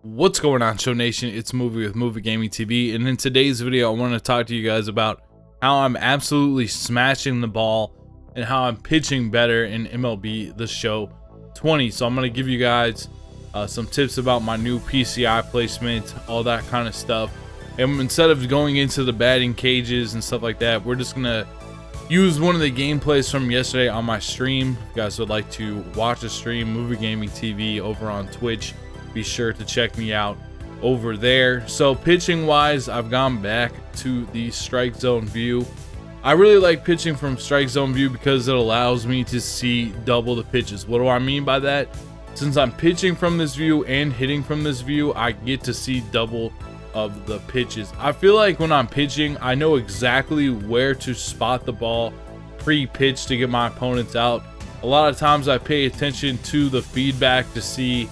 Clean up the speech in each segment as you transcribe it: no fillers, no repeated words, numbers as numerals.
What's going on, Show Nation? It's Movie with Movie Gaming TV, and in today's video I want to talk to you guys about how I'm absolutely smashing the ball and how I'm pitching better in MLB The Show 20. So I'm going to give you guys some tips about my new PCI placement, all that kind of stuff. And instead of going into the batting cages and stuff like that, we're just going to use one of the gameplays from yesterday on my stream. If you guys would like to watch the stream, Movie Gaming TV over on Twitch, be sure to check me out over there. So pitching wise, I've gone back to the strike zone view. I really like pitching from strike zone view because it allows me to see double the pitches. What do I mean by that? Since I'm pitching from this view and hitting from this view, I get to see double of the pitches. I feel like when I'm pitching, I know exactly where to spot the ball pre-pitch to get my opponents out. A lot of times I pay attention to the feedback to see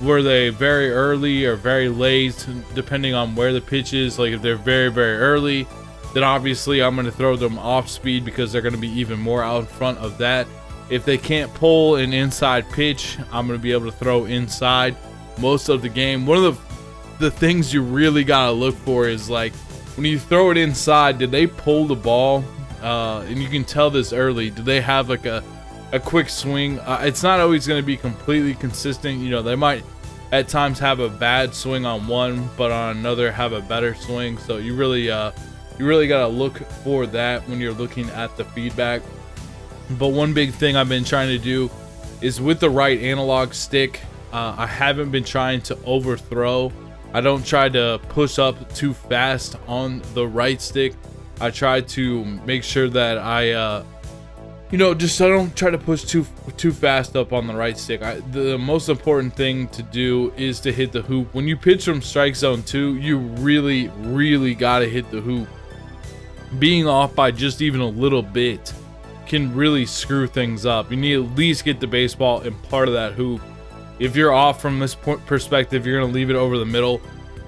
were they very early or very late, depending on where the pitch is. Like if they're very early, then obviously I'm going to throw them off speed because they're going to be even more out in front of that. If they can't pull an inside pitch, I'm going to be able to throw inside most of the game. One of the things you really got to look for is, like, when you throw it inside, did they pull the ball? And you can tell this early. Do they have like a quick swing? It's not always going to be completely consistent. You know, they might at times have a bad swing on one, but on another have a better swing. So you really got to look for that when you're looking at the feedback. But one big thing I've been trying to do is with the right analog stick, I haven't been trying to overthrow. I don't try to push up too fast on the right stick. I try to make sure that I don't try to push too fast up on the right stick. The most important thing to do is to hit the hoop. When you pitch from strike zone 2, you really got to hit the hoop. Being off by just even a little bit can really screw things up. You need to at least get the baseball in part of that hoop. If you're off from this perspective, you're going to leave it over the middle.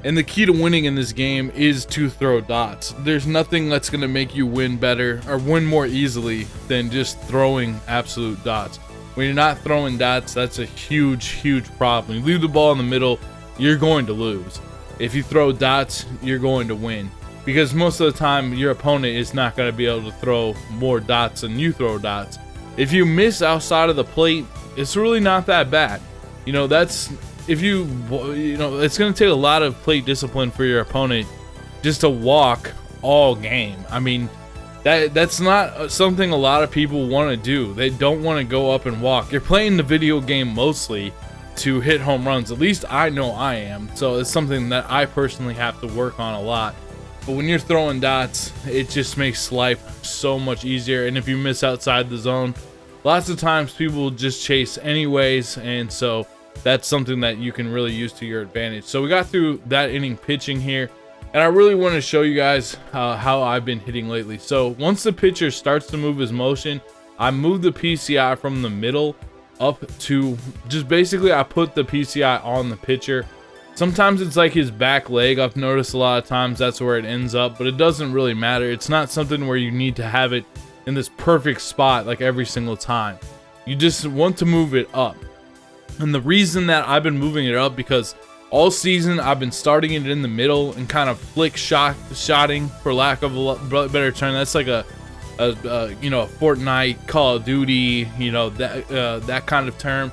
And the key to winning in this game is to throw dots. There's nothing that's going to make you win better or win more easily than just throwing absolute dots. When you're not throwing dots, that's a huge problem. You leave the ball in the middle, you're going to lose. If you throw dots, you're going to win. Because most of the time, your opponent is not going to be able to throw more dots than you throw dots. If you miss outside of the plate, it's really not that bad. You know, it's going to take a lot of plate discipline for your opponent just to walk all game. I mean, that's not something a lot of people want to do. They don't want to go up and walk. You're playing the video game mostly to hit home runs. At least I know I am. So it's something that I personally have to work on a lot. But when you're throwing dots, it just makes life so much easier. And if you miss outside the zone, lots of times people will just chase anyways. And so that's something that you can really use to your advantage. So we got through that inning pitching here, and I really want to show you guys how I've been hitting lately. So once the pitcher starts to move his motion, I move the PCI from the middle up to just basically I put the PCI on the pitcher. Sometimes it's like his back leg. I've noticed a lot of times that's where it ends up, but it doesn't really matter. It's not something where you need to have it in this perfect spot like every single time. You just want to move it up. And the reason that I've been moving it up, because all season I've been starting it in the middle and kind of flick shotting, for lack of a better term. That's like a Fortnite, Call of Duty, that kind of term.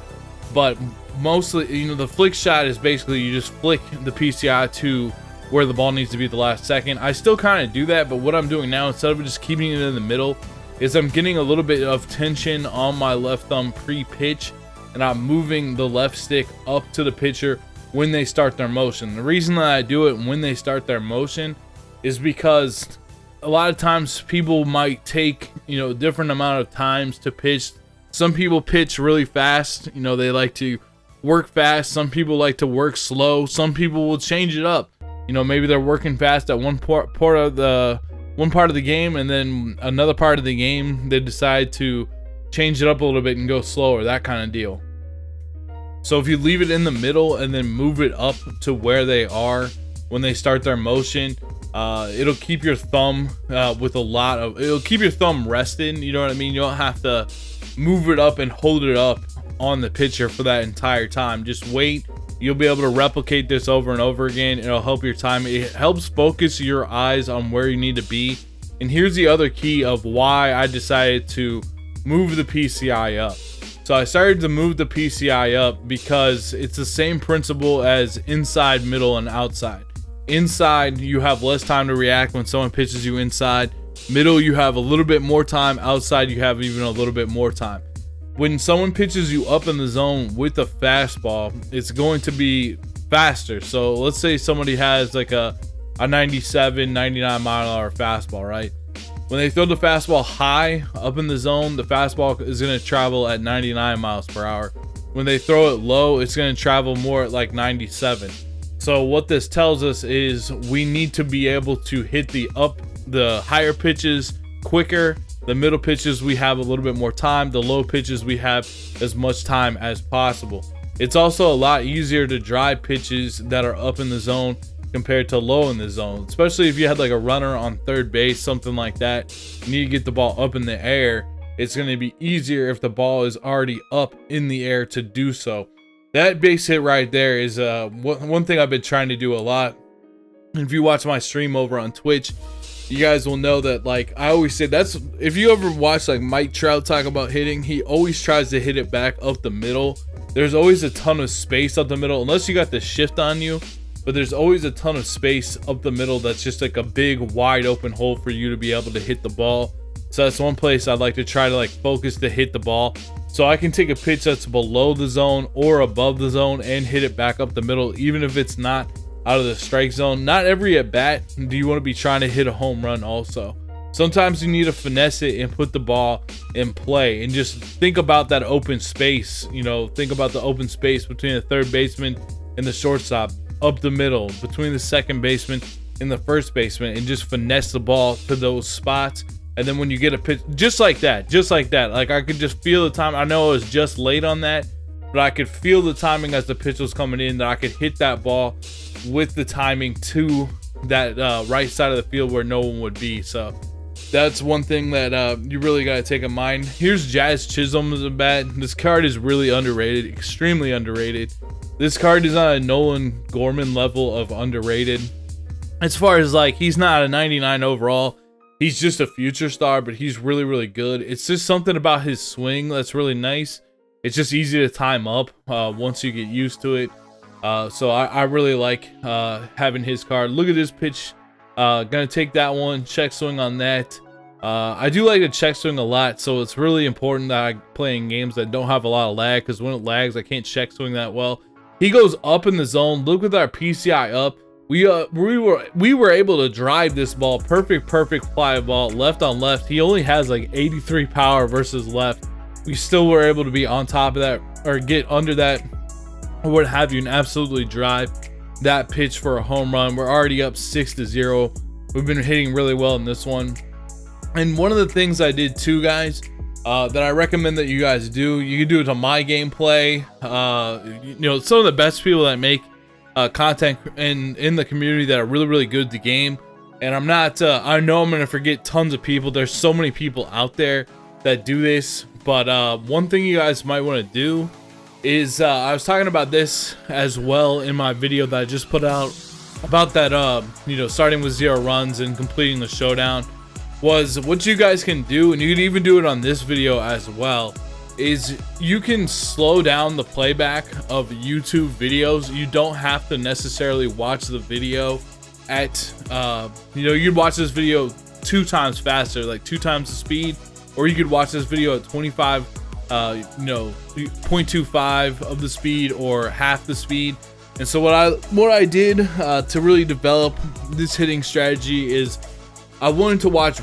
But mostly, the flick shot is basically you just flick the PCI to where the ball needs to be at the last second. I still kind of do that, but what I'm doing now, instead of just keeping it in the middle, is I'm getting a little bit of tension on my left thumb pre-pitch, and I'm moving the left stick up to the pitcher when they start their motion. The reason that I do it when they start their motion is because a lot of times people might take, different amount of times to pitch. Some people pitch really fast. They like to work fast. Some people like to work slow. Some people will change it up. Maybe they're working fast at one part of the game, and then another part of the game they decide to change it up a little bit and go slower, that kind of deal. So if you leave it in the middle and then move it up to where they are when they start their motion, it'll keep your thumb it'll keep your thumb rested. You know what I mean? You don't have to move it up and hold it up on the pitcher for that entire time. Just wait You'll be able to replicate this over and over again. It'll help your time. It helps focus your eyes on where you need to be. And here's the other key of why I decided to move the PCI up. So I started to move the PCI up because it's the same principle as inside, middle, and outside. Inside, you have less time to react when someone pitches you inside. Middle, you have a little bit more time. Outside, you have even a little bit more time. When someone pitches you up in the zone with a fastball, it's going to be faster. So let's say somebody has like a 97, 99 mile an hour fastball, right? When they throw the fastball high up in the zone, the fastball is going to travel at 99 miles per hour. When they throw it low, it's going to travel more at like 97. So what this tells us is we need to be able to hit the higher pitches quicker. The middle pitches, we have a little bit more time. The low pitches, we have as much time as possible. It's also a lot easier to drive pitches that are up in the zone compared to low in the zone, especially if you had like a runner on third base, something like that. You need to get the ball up in the air. It's going to be easier if the ball is already up in the air to do so. That base hit right there is one thing I've been trying to do a lot. And if you watch my stream over on Twitch, you guys will know that, like I always say, that's if you ever watch like Mike Trout talk about hitting, he always tries to hit it back up the middle. There's always a ton of space up the middle, unless you got the shift on you, but there's always a ton of space up the middle that's just like a big wide open hole for you to be able to hit the ball. So that's one place I'd like to try to like focus to hit the ball, so I can take a pitch that's below the zone or above the zone and hit it back up the middle, even if it's not out of the strike zone. Not every at bat do you want to be trying to hit a home run. Also, sometimes you need to finesse it and put the ball in play, and just think about that open space. You know, think about the open space between the third baseman and the shortstop, up the middle, between the second baseman and the first baseman, and just finesse the ball to those spots. And then when you get a pitch just like that, like I could just feel the time. I know it was just late on that, but I could feel the timing as the pitch was coming in, that I could hit that ball with the timing to that right side of the field where no one would be. So that's one thing that you really got to take in mind. Here's Jazz Chisholm's bat. This card is really underrated, extremely underrated. This card is on a Nolan Gorman level of underrated. As far as like, he's not a 99 overall. He's just a future star, but he's really, really good. It's just something about his swing that's really nice. It's just easy to time up once you get used to it. So I really like having his card. Look at this pitch. Gonna take that one. Check swing on that. I do like to check swing a lot, so it's really important that I play in games that don't have a lot of lag, because when it lags, I can't check swing that well. He goes up in the zone. Look with our PCI up. We were able to drive this ball. Perfect fly ball, left on left. He only has like 83 power versus left. We still were able to be on top of that, or get under that, or what have you, and absolutely drive that pitch for a home run. We're already up 6-0. We've been hitting really well in this one. And one of the things I did too, guys, that I recommend that you guys do, you can do it to my gameplay. You know, some of the best people that make content in the community that are really, really good at the game. And I'm not, I know I'm going to forget tons of people. There's so many people out there that do this. But one thing you guys might want to do is, I was talking about this as well in my video that I just put out about that, you know, starting with 0 runs and completing the showdown, was what you guys can do, and you can even do it on this video as well, is you can slow down the playback of YouTube videos. You don't have to necessarily watch the video at, you know, you'd watch this video 2 times faster, like 2 times the speed, or you could watch this video at 25, you know, 0.25 of the speed or half the speed. And so what I did to really develop this hitting strategy is I wanted to watch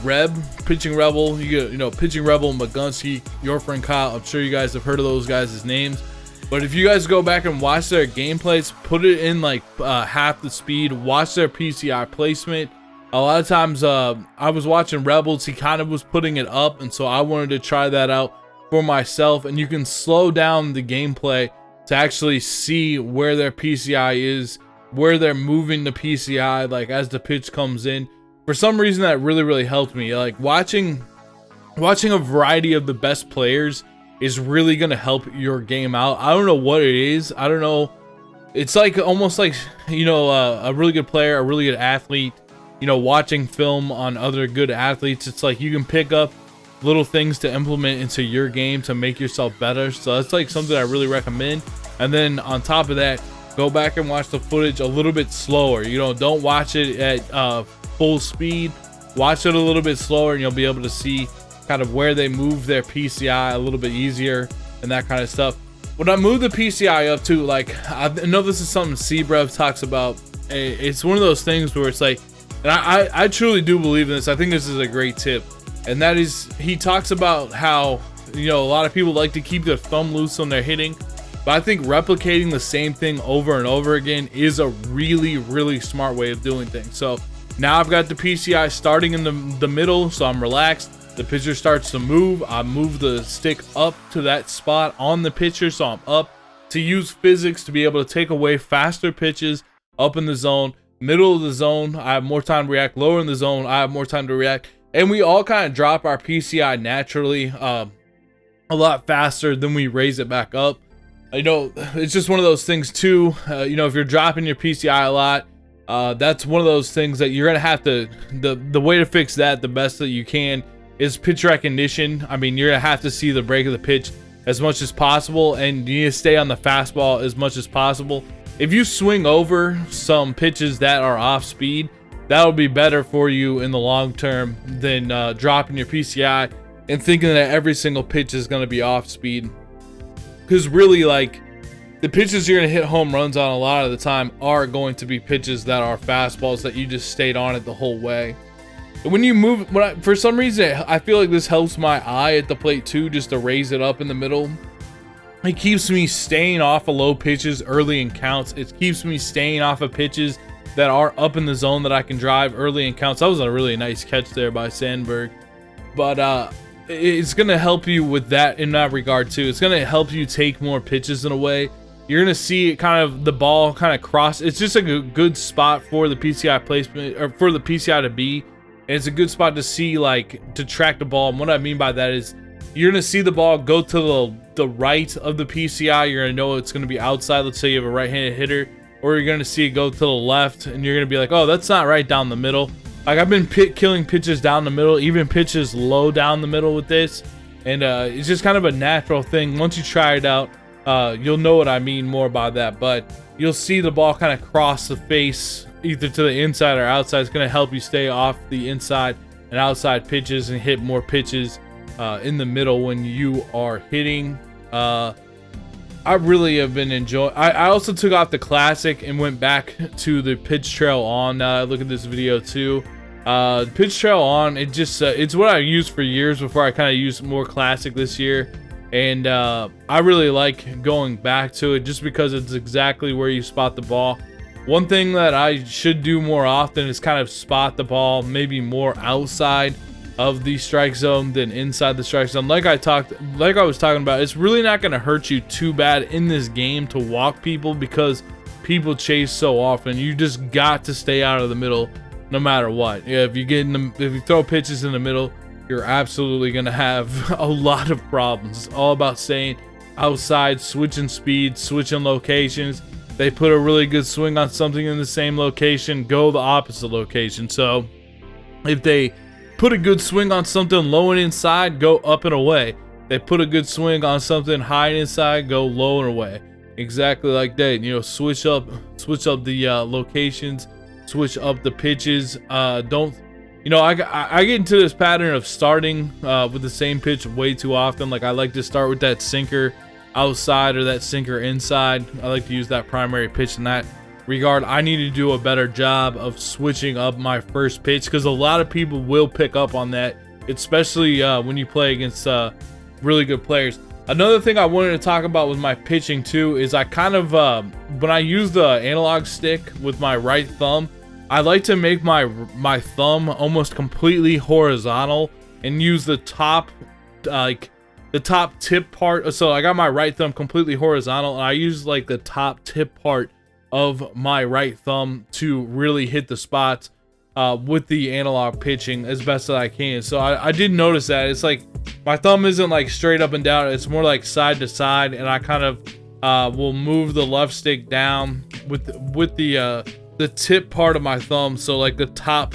Pitching Rebel, you know, Pitching Rebel, Magunsky, your friend Kyle. I'm sure you guys have heard of those guys' names. But if you guys go back and watch their gameplays, put it in like half the speed, watch their PCI placement. A lot of times I was watching Rebels, he kind of was putting it up, and so I wanted to try that out for myself. And you can slow down the gameplay to actually see where their PCI is, where they're moving the PCI, like as the pitch comes in. For some reason that really, really helped me. Like watching a variety of the best players is really going to help your game out. I don't know what it is. I don't know it's like almost like, you know, a really good player, a really good athlete, you know, watching film on other good athletes. It's like you can pick up little things to implement into your game to make yourself better. So that's like something I really recommend. And then on top of that, go back and watch the footage a little bit slower. You know, don't watch it at full speed. Watch it a little bit slower, and you'll be able to see kind of where they move their PCI a little bit easier and that kind of stuff. When I move the PCI up to, like, I know this is something Cbrev talks about. It's one of those things where it's like, and I truly do believe in this. I think this is a great tip. And that is, he talks about how, you know, a lot of people like to keep their thumb loose when they're hitting. But I think replicating the same thing over and over again is a really, really smart way of doing things. So now I've got the PCI starting in the middle, so I'm relaxed. The pitcher starts to move. I move the stick up to that spot on the pitcher, so I'm up to use physics to be able to take away faster pitches up in the zone. Middle of the zone, I have more time to react. Lower in the zone, I have more time to react. And we all kind of drop our PCI naturally a lot faster than we raise it back up. You know, it's just one of those things too. You know, if you're dropping your PCI a lot, that's one of those things that you're gonna have to, the way to fix that the best that you can is pitch recognition. I mean, you're gonna have to see the break of the pitch as much as possible, and you need to stay on the fastball as much as possible. If you swing over some pitches that are off speed, that'll be better for you in the long term than dropping your PCI and thinking that every single pitch is going to be off speed. Because really, like, the pitches you're going to hit home runs on a lot of the time are going to be pitches that are fastballs that you just stayed on it the whole way. And when you move, for some reason, I feel like this helps my eye at the plate too, just to raise it up in the middle. It keeps me staying off of low pitches early in counts. It keeps me staying off of pitches that are up in the zone that I can drive early in counts. That was a really nice catch there by Sandberg. But it's going to help you with that in that regard too. It's going to help you take more pitches in a way. You're going to see it kind of, the ball kind of cross. It's just a good spot for the PCI placement, or for the PCI to be. And it's a good spot to see, like, to track the ball. And what I mean by that is you're going to see the ball go to the right of the PCI. You're going to know it's going to be outside. Let's say you have a right-handed hitter. Or you're going to see it go to the left, and you're going to be like, oh, that's not right down the middle. Like, I've been killing pitches down the middle, even pitches low down the middle with this. And it's just kind of a natural thing. Once you try it out, you'll know what I mean more by that. But you'll see the ball kind of cross the face, either to the inside or outside. It's going to help you stay off the inside and outside pitches and hit more pitches in the middle when you are hitting. I really have been enjoying. I also took off the classic and went back to the pitch trail on. Look at this video too. Pitch trail on. It just it's what I used for years before I kind of used more classic this year, and I really like going back to it just because it's exactly where you spot the ball. One thing that I should do more often is kind of spot the ball maybe more outside of the strike zone than inside the strike zone. Like I was talking about, it's really not going to hurt you too bad in this game to walk people because people chase so often. You just got to stay out of the middle no matter what. Yeah, if you throw pitches in the middle, you're absolutely going to have a lot of problems. It's all about staying outside, switching speeds, switching locations. They put a really good swing on something in the same location, go the opposite location. So if they put a good swing on something low and inside, go up and away. They put a good swing on something high and inside, go low and away. Exactly like that. You know, switch up the locations, switch up the pitches. Don't, you know, I get into this pattern of starting with the same pitch way too often. Like, I like to start with that sinker outside or that sinker inside. I like to use that primary pitch in that regard. I need to do a better job of switching up my first pitch because a lot of people will pick up on that, especially when you play against really good players. Another thing I wanted to talk about with my pitching too is I kind of when I use the analog stick with my right thumb, I like to make my thumb almost completely horizontal and use the top, like the top tip part. So I got my right thumb completely horizontal, and I use like the top tip part of my right thumb to really hit the spots with the analog pitching as best as I can. So I did notice that it's like my thumb isn't like straight up and down, it's more like side to side, and I kind of will move the left stick down with the tip part of my thumb, so like the top.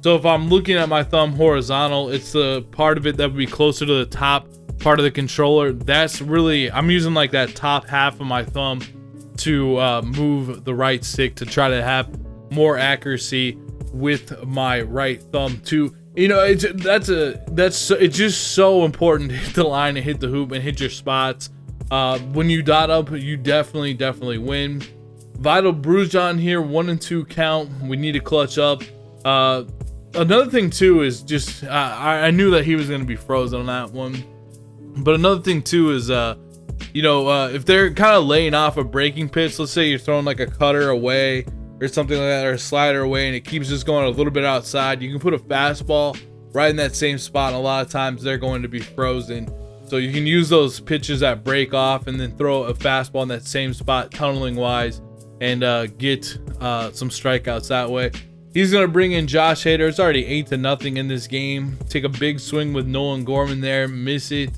So if I'm looking at my thumb horizontal, it's the part of it that would be closer to the top part of the controller. That's really, I'm using like that top half of my thumb to move the right stick to try to have more accuracy with my right thumb too. You know, it's just so important to hit the line and hit the hoop and hit your spots. When you dot up, you definitely win. Vital bruise on here, 1 and 2 count. We need to clutch up. Another thing too is just I knew that he was going to be frozen on that one, but another thing too is if they're kind of laying off a breaking pitch, let's say you're throwing like a cutter away or something like that, or a slider away, and it keeps just going a little bit outside, you can put a fastball right in that same spot, and a lot of times they're going to be frozen. So you can use those pitches that break off and then throw a fastball in that same spot tunneling wise and get some strikeouts that way. He's going to bring in Josh Hader. It's already 8-0 in this game. Take a big swing with Nolan Gorman there. Miss it.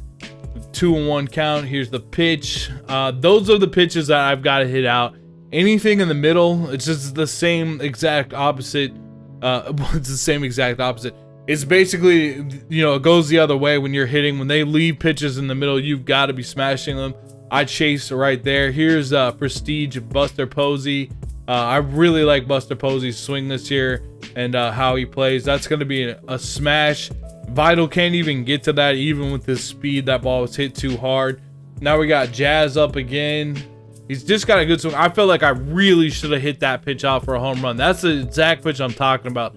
2-1 count. Here's the pitch. Those are the pitches that I've got to hit out. Anything in the middle, it's just the same exact opposite. It's the same exact opposite. It's basically, it goes the other way when you're hitting. When they leave pitches in the middle, you've got to be smashing them. I chased right there. Here's Prestige Buster Posey. I really like Buster Posey's swing this year and how he plays. That's going to be a smash. Vital can't even get to that, even with his speed. That ball was hit too hard. Now we got Jazz up again. He's just got a good swing. I feel like I really should have hit that pitch out for a home run. That's the exact pitch I'm talking about.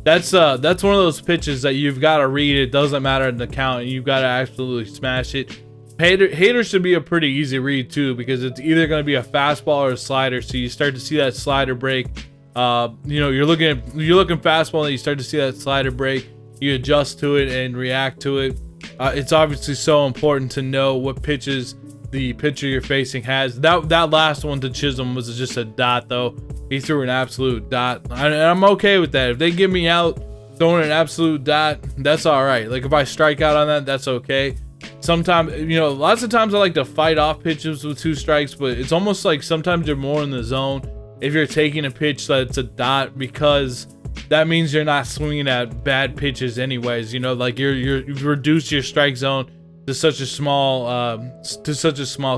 That's one of those pitches that you've got to read. It doesn't matter in the count. You've got to absolutely smash it. Hater should be a pretty easy read too, because it's either going to be a fastball or a slider. So you start to see that slider break. You're looking fastball and you start to see that slider break. You adjust to it and react to it. It's obviously so important to know what pitches the pitcher you're facing has. That last one to Chisholm was just a dot though. He threw an absolute dot, and I'm okay with that. If they give me out throwing an absolute dot, that's all right. Like if I strike out on that, that's okay. Sometimes, lots of times I like to fight off pitches with 2 strikes, but it's almost like sometimes you're more in the zone if you're taking a pitch that's a dot, because that means you're not swinging at bad pitches anyways. Like you've reduced your strike zone to such a small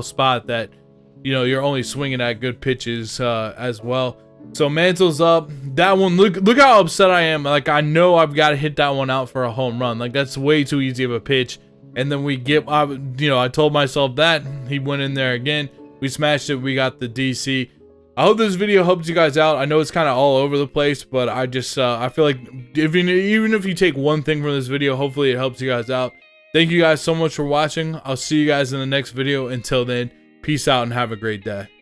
spot that you're only swinging at good pitches as well. So Mantle's up. That one, look how upset I am. Like I know I've got to hit that one out for a home run. Like that's way too easy of a pitch. And then we get, I told myself that. He went in there again. We smashed it. We got the DC. I hope this video helps you guys out. I know it's kind of all over the place, but I just, I feel like even if you take one thing from this video, hopefully it helps you guys out. Thank you guys so much for watching. I'll see you guys in the next video. Until then, peace out and have a great day.